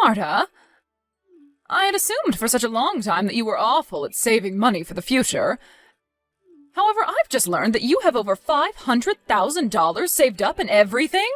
Marta, I had assumed for such a long time that you were awful at saving money for the future. However, I've just learned that you have over $500,000 saved up and everything?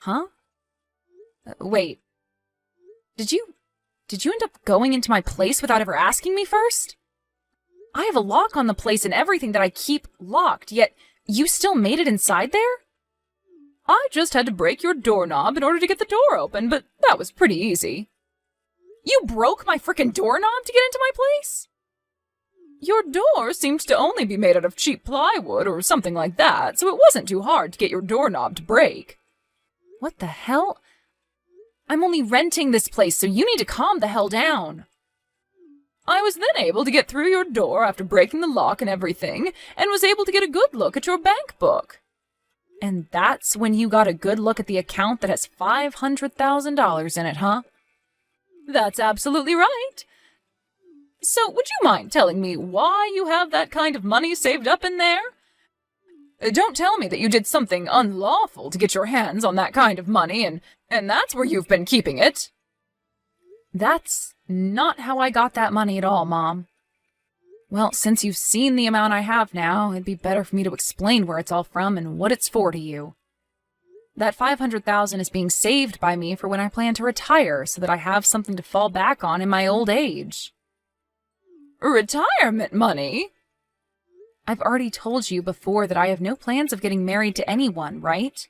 Huh? Wait. Did you end up going into my place without ever asking me first? I have a lock on the place and everything that I keep locked, yet you still made it inside there? I just had to break your doorknob in order to get the door open, but that was pretty easy. You broke my frickin' doorknob to get into my place? Your door seems to only be made out of cheap plywood or something like that, so it wasn't too hard to get your doorknob to break. What the hell? I'm only renting this place, so you need to calm the hell down. I was then able to get through your door after breaking the lock and everything, and was able to get a good look at your bank book. And that's when you got a good look at the account that has $500,000 in it, huh? That's absolutely right. So, would you mind telling me why you have that kind of money saved up in there? Don't tell me that you did something unlawful to get your hands on that kind of money, and that's where you've been keeping it. That's not how I got that money at all, Mom. Well, since you've seen the amount I have now, it'd be better for me to explain where it's all from and what it's for to you. That $500,000 is being saved by me for when I plan to retire, so that I have something to fall back on in my old age. Retirement money? I've already told you before that I have no plans of getting married to anyone, right?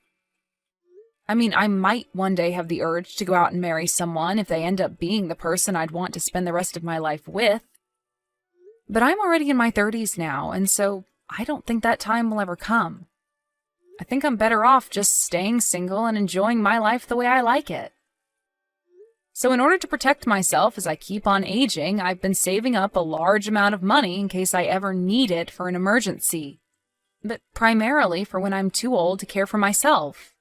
I mean, I might one day have the urge to go out and marry someone if they end up being the person I'd want to spend the rest of my life with. But I'm already in my 30s now, and so I don't think that time will ever come. I think I'm better off just staying single and enjoying my life the way I like it. So in order to protect myself as I keep on aging, I've been saving up a large amount of money in case I ever need it for an emergency. But primarily for when I'm too old to care for myself.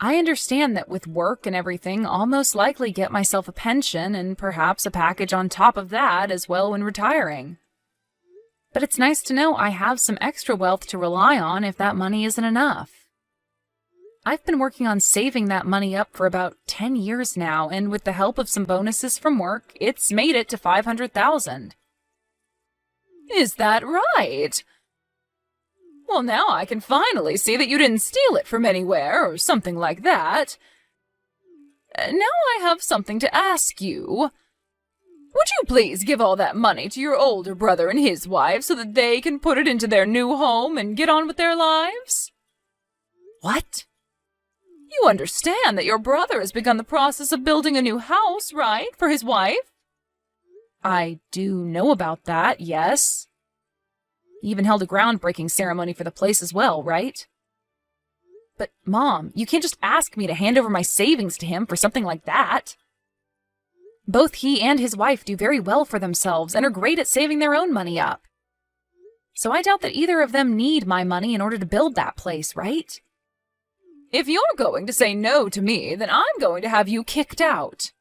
I understand that with work and everything, I'll most likely get myself a pension and perhaps a package on top of that as well when retiring. But it's nice to know I have some extra wealth to rely on if that money isn't enough. I've been working on saving that money up for about 10 years now, and with the help of some bonuses from work, it's made it to $500,000. Is that right? Well, now I can finally see that you didn't steal it from anywhere or something like that. Now I have something to ask you. Would you please give all that money to your older brother and his wife so that they can put it into their new home and get on with their lives? What? You understand that your brother has begun the process of building a new house, right, for his wife? I do know about that, yes. He even held a groundbreaking ceremony for the place as well, right? But, Mom, you can't just ask me to hand over my savings to him for something like that. Both he and his wife do very well for themselves and are great at saving their own money up. So I doubt that either of them need my money in order to build that place, right? If you're going to say no to me, then I'm going to have you kicked out.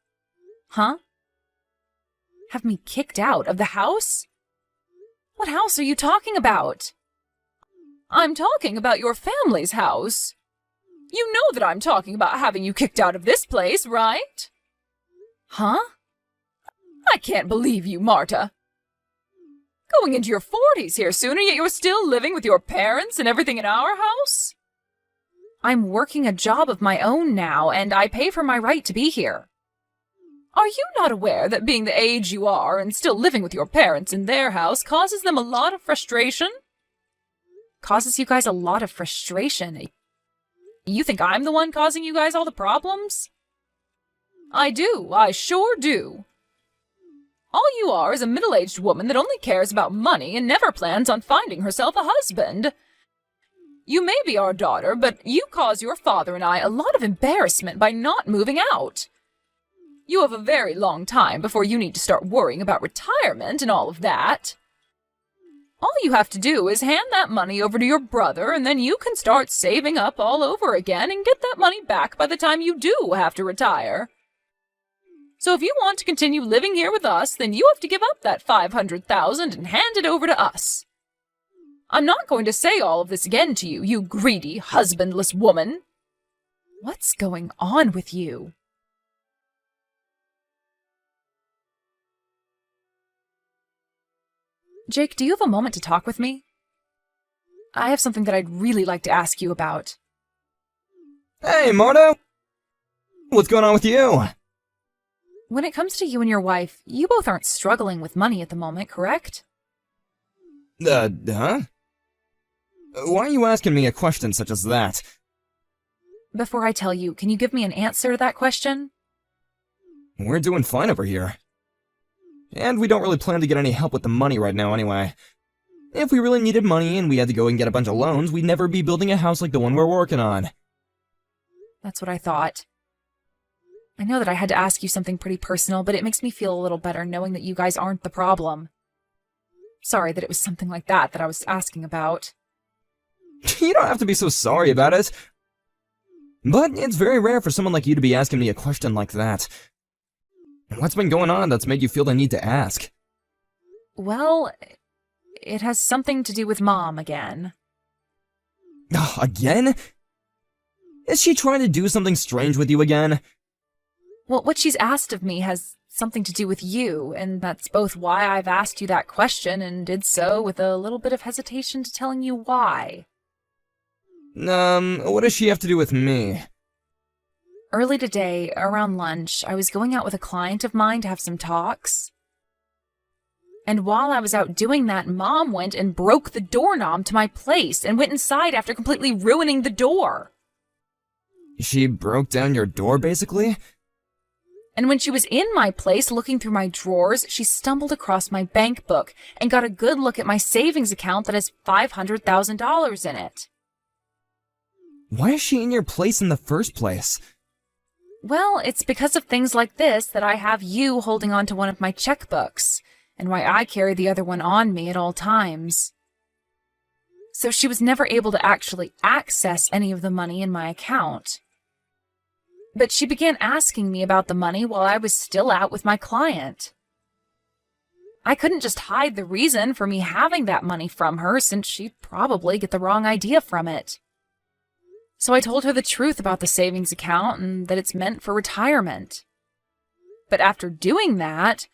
Huh? Have me kicked out of the house? What house are you talking about? I'm talking about your family's house. You know that I'm talking about having you kicked out of this place, right? Huh? I can't believe you, Marta. Going into your 40s here soon, and yet you're still living with your parents and everything in our house? I'm working a job of my own now, and I pay for my right to be here. Are you not aware that being the age you are and still living with your parents in their house causes them a lot of frustration? Causes you guys a lot of frustration? You think I'm the one causing you guys all the problems? I do. I sure do. All you are is a middle-aged woman that only cares about money and never plans on finding herself a husband. You may be our daughter, but you cause your father and I a lot of embarrassment by not moving out. You have a very long time before you need to start worrying about retirement and all of that. All you have to do is hand that money over to your brother, and then you can start saving up all over again and get that money back by the time you do have to retire. So if you want to continue living here with us, then you have to give up that $500,000 and hand it over to us. I'm not going to say all of this again to you, you greedy, husbandless woman. What's going on with you? Jake, do you have a moment to talk with me? I have something that I'd really like to ask you about. Hey, Marta! What's going on with you? When it comes to you and your wife, you both aren't struggling with money at the moment, correct? Huh? Why are you asking me a question such as that? Before I tell you, can you give me an answer to that question? We're doing fine over here. And we don't really plan to get any help with the money right now anyway. If we really needed money and we had to go and get a bunch of loans, we'd never be building a house like the one we're working on. That's what I thought. I know that I had to ask you something pretty personal, but it makes me feel a little better knowing that you guys aren't the problem. Sorry that it was something like that I was asking about. You don't have to be so sorry about it. But it's very rare for someone like you to be asking me a question like that. What's been going on that's made you feel the need to ask? Well, it has something to do with Mom again. Again? Is she trying to do something strange with you again? Well, what she's asked of me has something to do with you, and that's both why I've asked you that question and did so with a little bit of hesitation to telling you why. What does she have to do with me? Early today, around lunch, I was going out with a client of mine to have some talks. And while I was out doing that, Mom went and broke the doorknob to my place and went inside after completely ruining the door. She broke down your door, basically? And when she was in my place looking through my drawers, she stumbled across my bank book and got a good look at my savings account that has $500,000 in it. Why is she in your place in the first place? Well, it's because of things like this that I have you holding on to one of my checkbooks, and why I carry the other one on me at all times. So she was never able to actually access any of the money in my account. But she began asking me about the money while I was still out with my client. I couldn't just hide the reason for me having that money from her, since she'd probably get the wrong idea from it. So I told her the truth about the savings account and that it's meant for retirement. But after doing that,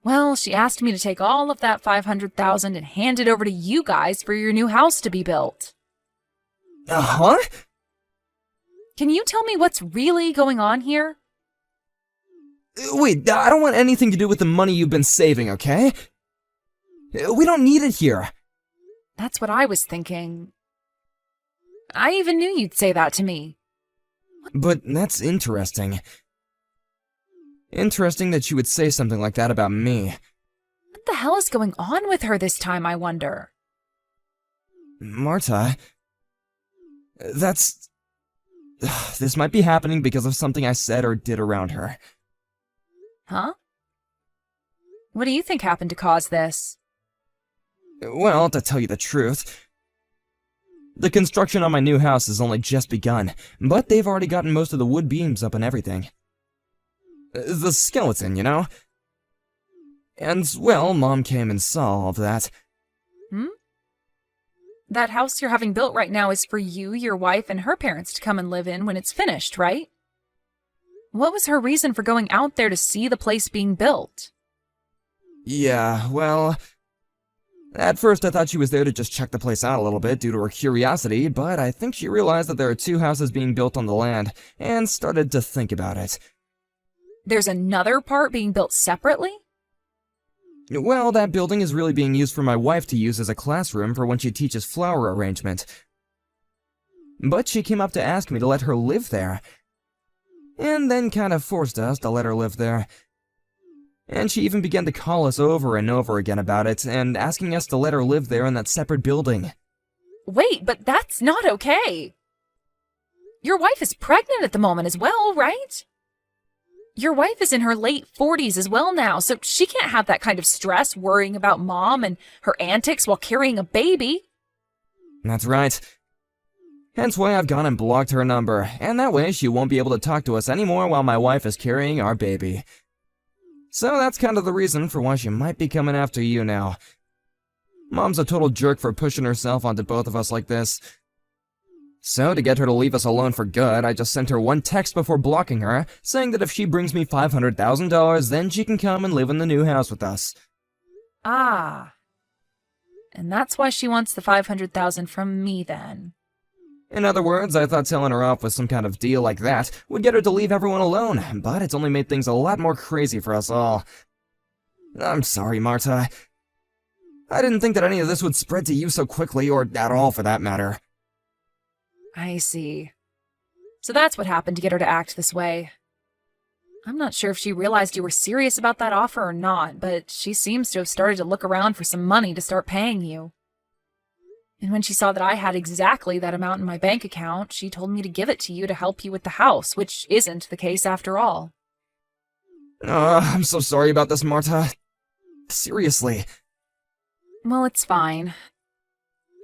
well, she asked me to take all of that $500,000 and hand it over to you guys for your new house to be built. Huh? Can you tell me what's really going on here? Wait, I don't want anything to do with the money you've been saving, okay? We don't need it here. That's what I was thinking. I even knew you'd say that to me. But that's interesting. Interesting that you would say something like that about me. What the hell is going on with her this time, I wonder? Marta... That's... This might be happening because of something I said or did around her. Huh? What do you think happened to cause this? Well, to tell you the truth, the construction on my new house has only just begun, but they've already gotten most of the wood beams up and everything. The skeleton, you know? And, well, Mom came and saw all of that. That house you're having built right now is for you, your wife, and her parents to come and live in when it's finished, right? What was her reason for going out there to see the place being built? Yeah, well... At first I thought she was there to just check the place out a little bit due to her curiosity, but I think she realized that there are 2 houses being built on the land, and started to think about it. There's another part being built separately? Well, that building is really being used for my wife to use as a classroom for when she teaches flower arrangement. But she came up to ask me to let her live there. And then kind of forced us to let her live there. And she even began to call us over and over again about it, and asking us to let her live there in that separate building. Wait, but that's not okay. Your wife is pregnant at the moment as well, right? Your wife is in her late 40s as well now, so she can't have that kind of stress worrying about Mom and her antics while carrying a baby. That's right. Hence why I've gone and blocked her number, and that way she won't be able to talk to us anymore while my wife is carrying our baby. So that's kind of the reason for why she might be coming after you now. Mom's a total jerk for pushing herself onto both of us like this. So, to get her to leave us alone for good, I just sent her one text before blocking her, saying that if she brings me $500,000, then she can come and live in the new house with us. Ah. And that's why she wants the $500,000 from me then. In other words, I thought telling her off with some kind of deal like that would get her to leave everyone alone, but it's only made things a lot more crazy for us all. I'm sorry, Marta. I didn't think that any of this would spread to you so quickly, or at all for that matter. I see. So that's what happened to get her to act this way. I'm not sure if she realized you were serious about that offer or not, but she seems to have started to look around for some money to start paying you. And when she saw that I had exactly that amount in my bank account, she told me to give it to you to help you with the house, which isn't the case after all. I'm so sorry about this, Marta. Seriously. Well, it's fine.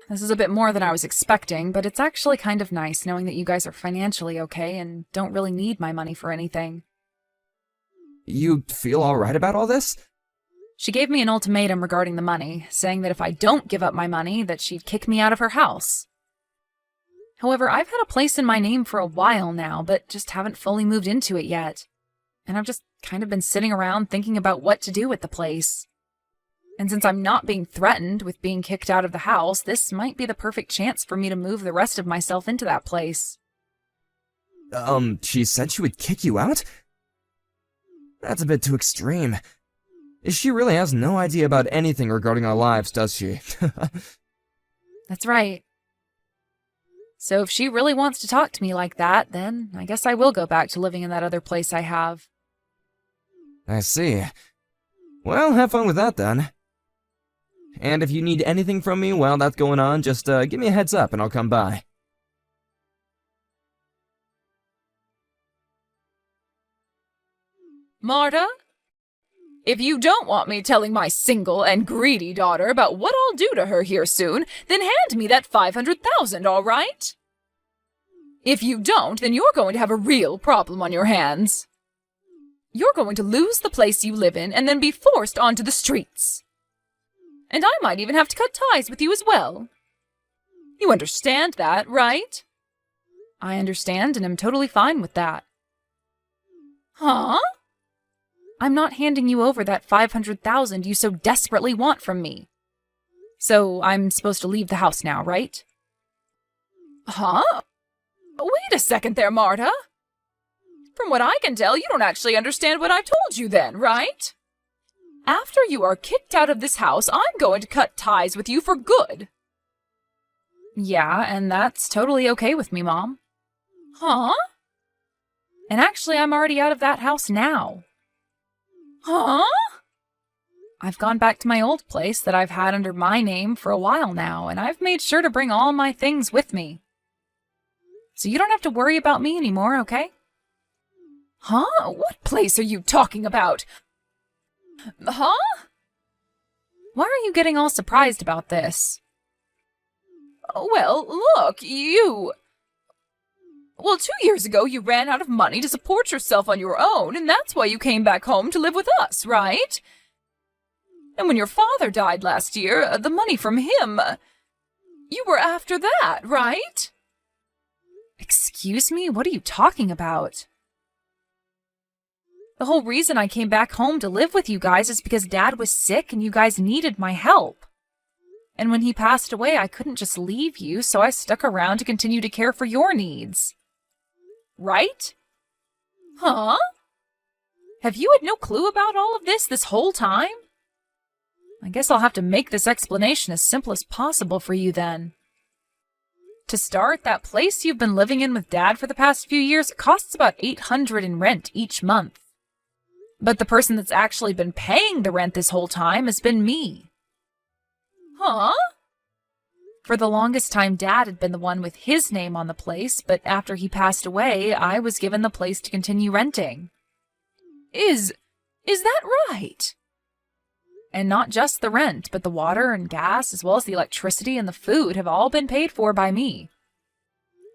This is a bit more than I was expecting, but it's actually kind of nice knowing that you guys are financially okay and don't really need my money for anything. You feel alright about all this? She gave me an ultimatum regarding the money, saying that if I don't give up my money, that she'd kick me out of her house. However, I've had a place in my name for a while now, but just haven't fully moved into it yet. And I've just kind of been sitting around thinking about what to do with the place. And since I'm not being threatened with being kicked out of the house, this might be the perfect chance for me to move the rest of myself into that place. She said she would kick you out? That's a bit too extreme. She really has no idea about anything regarding our lives, does she? That's right. So if she really wants to talk to me like that, then I guess I will go back to living in that other place I have. I see. Well, have fun with that then. And if you need anything from me while that's going on, just give me a heads up and I'll come by. Marta? If you don't want me telling my single and greedy daughter about what I'll do to her here soon, then hand me that $500,000, all right? If you don't, then you're going to have a real problem on your hands. You're going to lose the place you live in and then be forced onto the streets. And I might even have to cut ties with you as well. You understand that, right? I understand and am totally fine with that. Huh? I'm not handing you over that $500,000 you so desperately want from me. So I'm supposed to leave the house now, right? Huh? Wait a second there, Marta. From what I can tell, you don't actually understand what I've told you then, right? After you are kicked out of this house, I'm going to cut ties with you for good. Yeah, and that's totally okay with me, Mom. Huh? And actually, I'm already out of that house now. Huh? I've gone back to my old place that I've had under my name for a while now, and I've made sure to bring all my things with me. So you don't have to worry about me anymore, okay? Huh? What place are you talking about? Huh? Why are you getting all surprised about this? Well, look, Well, 2 years ago you ran out of money to support yourself on your own, and that's why you came back home to live with us, right? And when your father died last year, the money from him, you were after that, right? Excuse me? What are you talking about? The whole reason I came back home to live with you guys is because Dad was sick and you guys needed my help. And when he passed away, I couldn't just leave you, so I stuck around to continue to care for your needs. Right? Huh? Have you had no clue about all of this whole time? I guess I'll have to make this explanation as simple as possible for you then. To start, that place you've been living in with Dad for the past few years costs about $800 in rent each month. But the person that's actually been paying the rent this whole time has been me. Huh? For the longest time, Dad had been the one with his name on the place, but after he passed away, I was given the place to continue renting. Is that right? And not just the rent, but the water and gas, as well as the electricity and the food have all been paid for by me.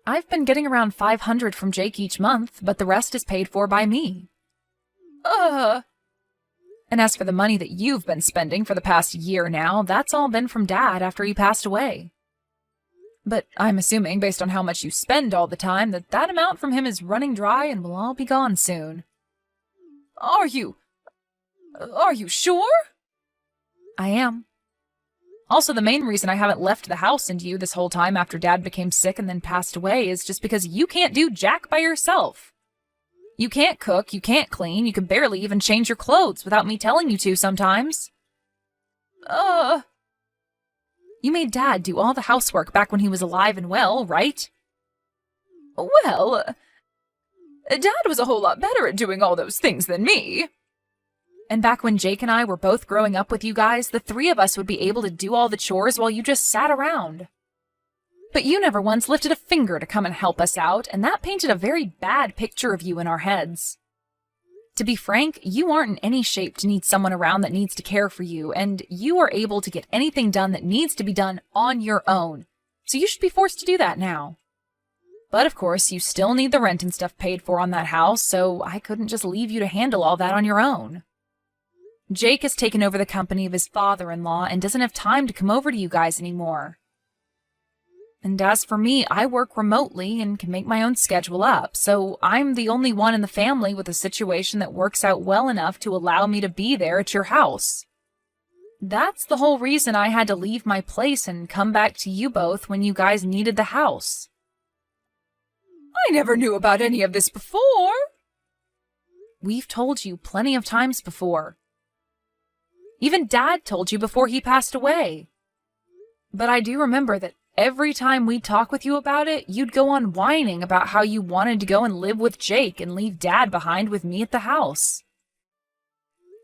I've been getting around $500 from Jake each month, but the rest is paid for by me. And as for the money that you've been spending for the past year now, that's all been from Dad after he passed away. But I'm assuming, based on how much you spend all the time, that amount from him is running dry and will all be gone soon. Are you sure? I am. Also, the main reason I haven't left the house and you this whole time after Dad became sick and then passed away is just because you can't do jack by yourself. You can't cook, you can't clean, you can barely even change your clothes without me telling you to sometimes. You made Dad do all the housework back when he was alive and well, right? Well, Dad was a whole lot better at doing all those things than me. And back when Jake and I were both growing up with you guys, the three of us would be able to do all the chores while you just sat around. But you never once lifted a finger to come and help us out, and that painted a very bad picture of you in our heads. To be frank, you aren't in any shape to need someone around that needs to care for you, and you are able to get anything done that needs to be done on your own. So you should be forced to do that now. But of course, you still need the rent and stuff paid for on that house, so I couldn't just leave you to handle all that on your own. Jake has taken over the company of his father-in-law and doesn't have time to come over to you guys anymore. And as for me, I work remotely and can make my own schedule up, so I'm the only one in the family with a situation that works out well enough to allow me to be there at your house. That's the whole reason I had to leave my place and come back to you both when you guys needed the house. I never knew about any of this before. We've told you plenty of times before. Even Dad told you before he passed away. But I do remember that every time we'd talk with you about it, you'd go on whining about how you wanted to go and live with Jake and leave Dad behind with me at the house.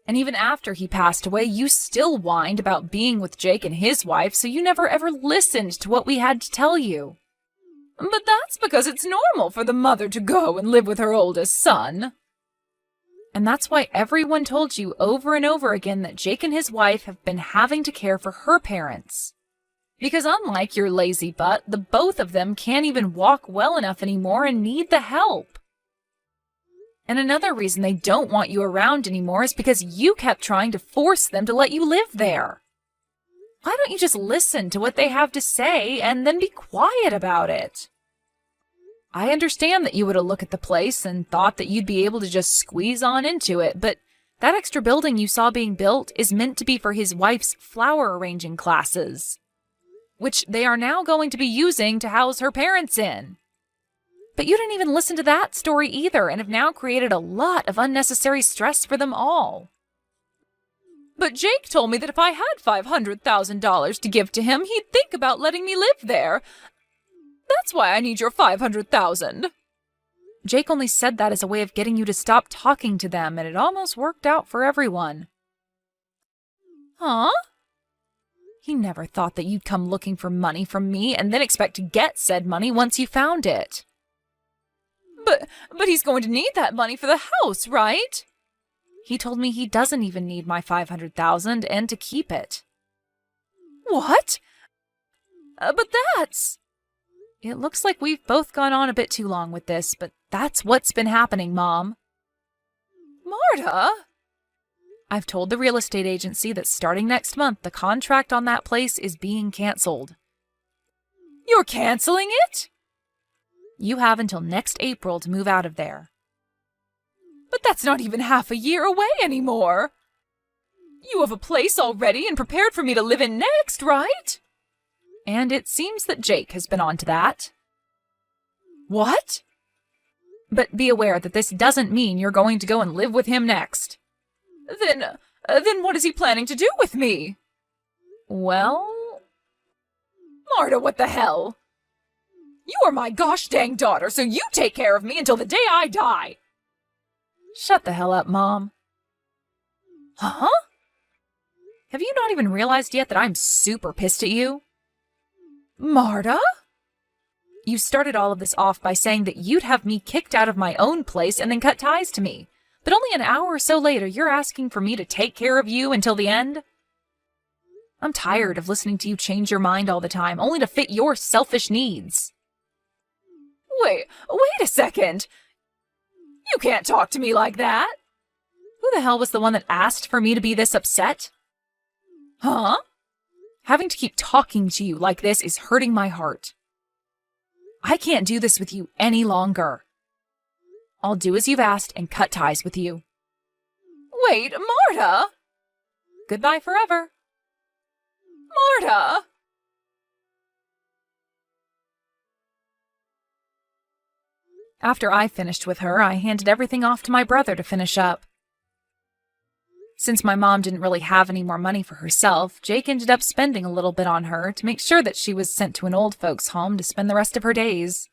And even after he passed away, you still whined about being with Jake and his wife, so you never ever listened to what we had to tell you. But that's because it's normal for the mother to go and live with her oldest son. And that's why everyone told you over and over again that Jake and his wife have been having to care for her parents. Because unlike your lazy butt, the both of them can't even walk well enough anymore and need the help. And another reason they don't want you around anymore is because you kept trying to force them to let you live there. Why don't you just listen to what they have to say and then be quiet about it? I understand that you would have looked at the place and thought that you'd be able to just squeeze on into it, but that extra building you saw being built is meant to be for his wife's flower arranging classes, which they are now going to be using to house her parents in. But you didn't even listen to that story either and have now created a lot of unnecessary stress for them all. But Jake told me that if I had $500,000 to give to him, he'd think about letting me live there. That's why I need your $500,000. Jake only said that as a way of getting you to stop talking to them, and it almost worked out for everyone. Huh? He never thought that you'd come looking for money from me and then expect to get said money once you found it. But he's going to need that money for the house, right? He told me he doesn't even need my $500,000 and to keep it. What? But that's... It looks like we've both gone on a bit too long with this, but that's what's been happening, Mom. Marta? I've told the real estate agency that starting next month, the contract on that place is being canceled. You're canceling it? You have until next April to move out of there. But that's not even half a year away anymore. You have a place already and prepared for me to live in next, right? And it seems that Jake has been on to that. What? But be aware that this doesn't mean you're going to go and live with him next. Then what is he planning to do with me? Well... Marta, what the hell? You are my gosh dang daughter, so you take care of me until the day I die. Shut the hell up, Mom. Huh? Have you not even realized yet that I'm super pissed at you? Marta? You started all of this off by saying that you'd have me kicked out of my own place and then cut ties to me. But only an hour or so later, you're asking for me to take care of you until the end? I'm tired of listening to you change your mind all the time, only to fit your selfish needs. Wait a second. You can't talk to me like that. Who the hell was the one that asked for me to be this upset? Huh? Having to keep talking to you like this is hurting my heart. I can't do this with you any longer. I'll do as you've asked and cut ties with you. Wait, Marta! Goodbye forever. Marta! After I finished with her, I handed everything off to my brother to finish up. Since my mom didn't really have any more money for herself, Jake ended up spending a little bit on her to make sure that she was sent to an old folks' home to spend the rest of her days.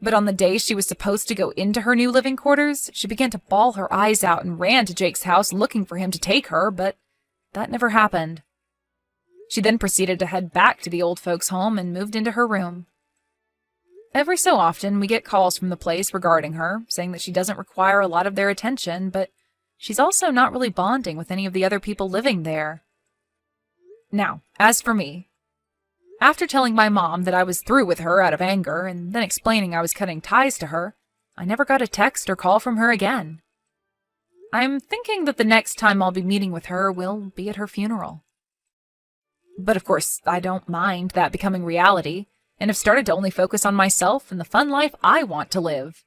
But on the day she was supposed to go into her new living quarters, she began to bawl her eyes out and ran to Jake's house looking for him to take her, but that never happened. She then proceeded to head back to the old folks' home and moved into her room. Every so often, we get calls from the place regarding her, saying that she doesn't require a lot of their attention, but she's also not really bonding with any of the other people living there. Now, as for me, after telling my mom that I was through with her out of anger and then explaining I was cutting ties to her, I never got a text or call from her again. I'm thinking that the next time I'll be meeting with her will be at her funeral. But of course, I don't mind that becoming reality, and have started to only focus on myself and the fun life I want to live.